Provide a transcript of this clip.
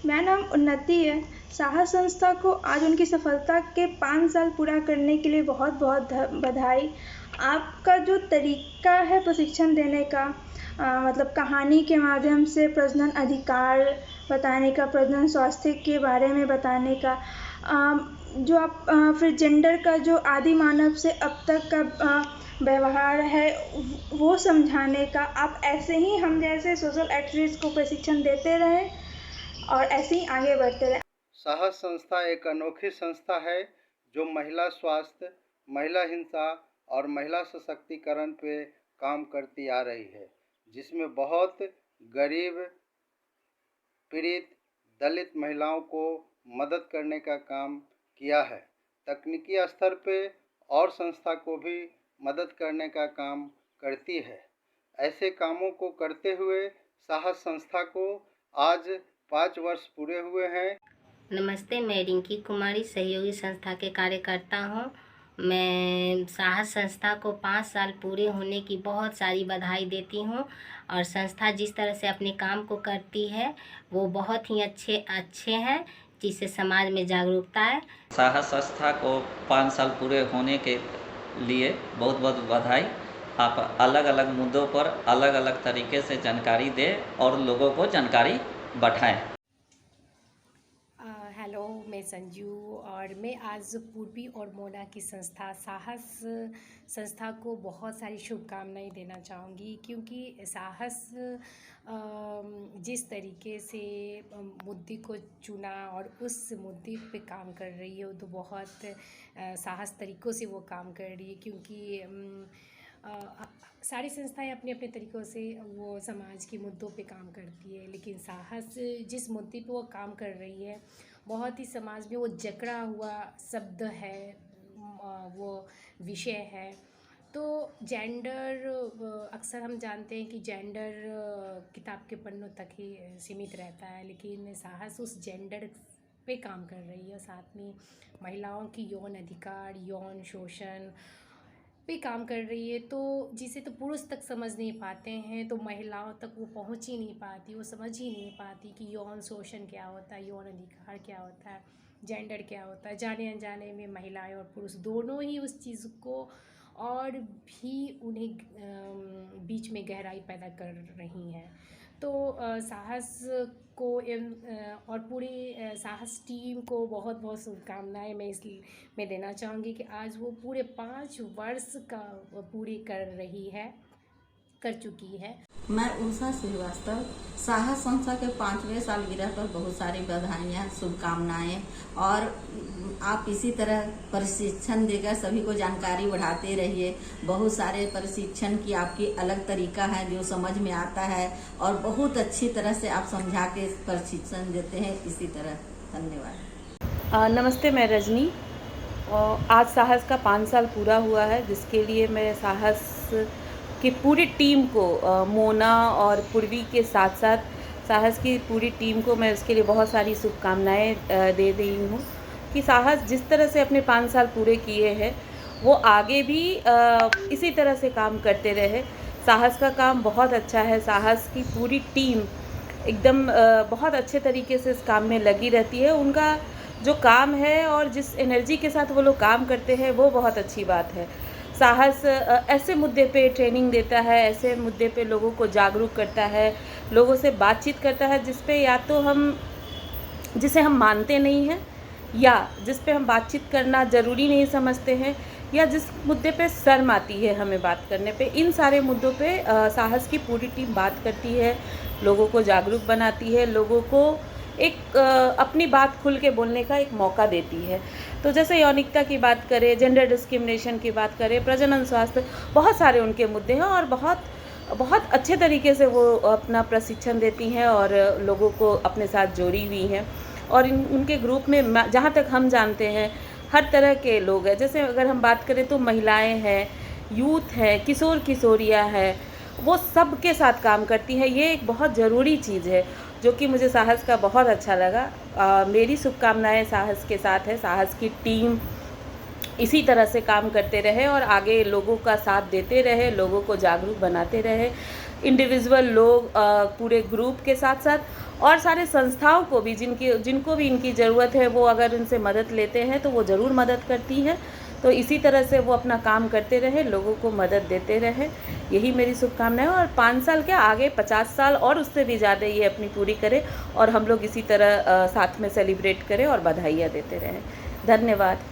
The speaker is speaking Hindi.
मेरा नाम उन्नति है। साहस संस्था को आज उनकी सफलता के 5 साल पूरा करने के लिए बहुत बहुत बधाई। आपका जो तरीका है प्रशिक्षण देने का, मतलब कहानी के माध्यम से प्रजनन अधिकार बताने का, प्रजनन स्वास्थ्य के बारे में बताने का, जो आप फिर जेंडर का जो आदि मानव से अब तक का व्यवहार है वो समझाने का, आप ऐसे ही हम जैसे सोशल एक्टिविस्ट को प्रशिक्षण देते रहें और ऐसे ही आगे बढ़ते रहें। साहस संस्था एक अनोखी संस्था है जो महिला स्वास्थ्य, महिला हिंसा और महिला सशक्तिकरण पे काम करती आ रही है, जिसमें बहुत गरीब, पीड़ित, दलित महिलाओं को मदद करने का काम किया है। तकनीकी स्तर पे और संस्था को भी मदद करने का काम करती है। ऐसे कामों को करते हुए साहस संस्था को आज 5 वर्ष पूरे हुए हैं। नमस्ते, मैं रिंकी कुमारी सहयोगी संस्था के कार्यकर्ता हूँ। मैं साहस संस्था को 5 साल पूरे होने की बहुत सारी बधाई देती हूँ और संस्था जिस तरह से अपने काम को करती है वो बहुत ही अच्छे हैं, जिससे समाज में जागरूकता है। साहस संस्था को 5 साल पूरे होने के लिए बहुत बहुत बधाई। आप अलग अलग मुद्दों पर अलग अलग तरीके से जानकारी दें और लोगों को जानकारी बढ़ाएं। हेलो, मैं संजू और मैं आज पूर्वी और मोना की संस्था साहस संस्था को बहुत सारी शुभकामनाएं देना चाहूँगी, क्योंकि साहस जिस तरीके से मुद्दे को चुना और उस मुद्दे पे काम कर रही है, तो बहुत साहस तरीक़ों से वो काम कर रही है। क्योंकि सारी संस्थाएं अपने अपने तरीक़ों से वो समाज के मुद्दों पे काम करती है, लेकिन साहस जिस मुद्दे पे वो काम कर रही है बहुत ही समाज में वो जकड़ा हुआ शब्द है, वो विषय है। तो जेंडर, अक्सर हम जानते हैं कि जेंडर किताब के पन्नों तक ही सीमित रहता है, लेकिन साहस उस जेंडर पे काम कर रही है। साथ में महिलाओं की यौन अधिकार, यौन शोषण पे काम कर रही है। तो जिसे तो पुरुष तक समझ नहीं पाते हैं, तो महिलाओं तक वो पहुंच ही नहीं पाती, वो समझ ही नहीं पाती कि यौन शोषण क्या होता है, यौन अधिकार क्या होता है, जेंडर क्या होता है। जाने अनजाने में महिलाएं और पुरुष दोनों ही उस चीज़ को और भी उन्हें बीच में गहराई पैदा कर रही हैं। तो साहस को और पूरी साहस टीम को बहुत बहुत शुभकामनाएं मैं देना चाहूँगी कि आज वो पूरे 5 वर्ष का पूरी कर चुकी है। मैं उषा श्रीवास्तव। साहस संस्था के 5वें सालगिरह पर बहुत सारी बधाइयाँ, शुभकामनाएं, और आप इसी तरह प्रशिक्षण देकर सभी को जानकारी बढ़ाते रहिए। बहुत सारे प्रशिक्षण की आपकी अलग तरीका है जो समझ में आता है और बहुत अच्छी तरह से आप समझा के प्रशिक्षण देते हैं। इसी तरह धन्यवाद। नमस्ते, मैं रजनी। आज साहस का 5 साल पूरा हुआ है, जिसके लिए मैं साहस की पूरी टीम को, मोना और पूर्वी के साथ साथ साहस की पूरी टीम को मैं उसके लिए बहुत सारी शुभकामनाएं दे रही हूँ कि साहस जिस तरह से अपने 5 साल पूरे किए हैं वो आगे भी इसी तरह से काम करते रहे। साहस का काम बहुत अच्छा है। साहस की पूरी टीम एकदम बहुत अच्छे तरीके से इस काम में लगी रहती है। उनका जो काम है और जिस एनर्जी के साथ वो लोग काम करते हैं वो बहुत अच्छी बात है। साहस ऐसे मुद्दे पे ट्रेनिंग देता है, ऐसे मुद्दे पे लोगों को जागरूक करता है, लोगों से बातचीत करता है जिसे हम मानते नहीं हैं या जिस पे हम बातचीत करना ज़रूरी नहीं समझते हैं या जिस मुद्दे पे शर्म आती है हमें बात करने पे। इन सारे मुद्दों पे साहस की पूरी टीम बात करती है, लोगों को जागरूक बनाती है, लोगों को एक अपनी बात खुल के बोलने का एक मौका देती है। तो जैसे यौनिकता की बात करें, जेंडर डिस्क्रिमिनेशन की बात करें, प्रजनन स्वास्थ्य, बहुत सारे उनके मुद्दे हैं और बहुत अच्छे तरीके से वो अपना प्रशिक्षण देती हैं और लोगों को अपने साथ जोड़ी हुई हैं। और उनके ग्रुप में जहाँ तक हम जानते हैं हर तरह के लोग हैं। जैसे अगर हम बात करें तो महिलाएं हैं, यूथ है, किशोर किशोरियाँ हैं, वो सब के साथ काम करती हैं। ये एक बहुत ज़रूरी चीज़ है जो कि मुझे साहस का बहुत अच्छा लगा। मेरी शुभकामनाएं साहस के साथ है। साहस की टीम इसी तरह से काम करते रहे और आगे लोगों का साथ देते रहे, लोगों को जागरूक बनाते रहे। इंडिविजुअल लोग पूरे ग्रुप के साथ साथ और सारे संस्थाओं को भी जिनको भी इनकी ज़रूरत है, वो अगर इनसे मदद लेते हैं तो वो ज़रूर मदद करती हैं। तो इसी तरह से वो अपना काम करते रहे, लोगों को मदद देते रहे, यही मेरी शुभकामनाएं। और 5 साल के आगे 50 साल और उससे भी ज़्यादा ये अपनी पूरी करे और हम लोग इसी तरह साथ में सेलिब्रेट करें और बधाइयाँ देते रहें। धन्यवाद।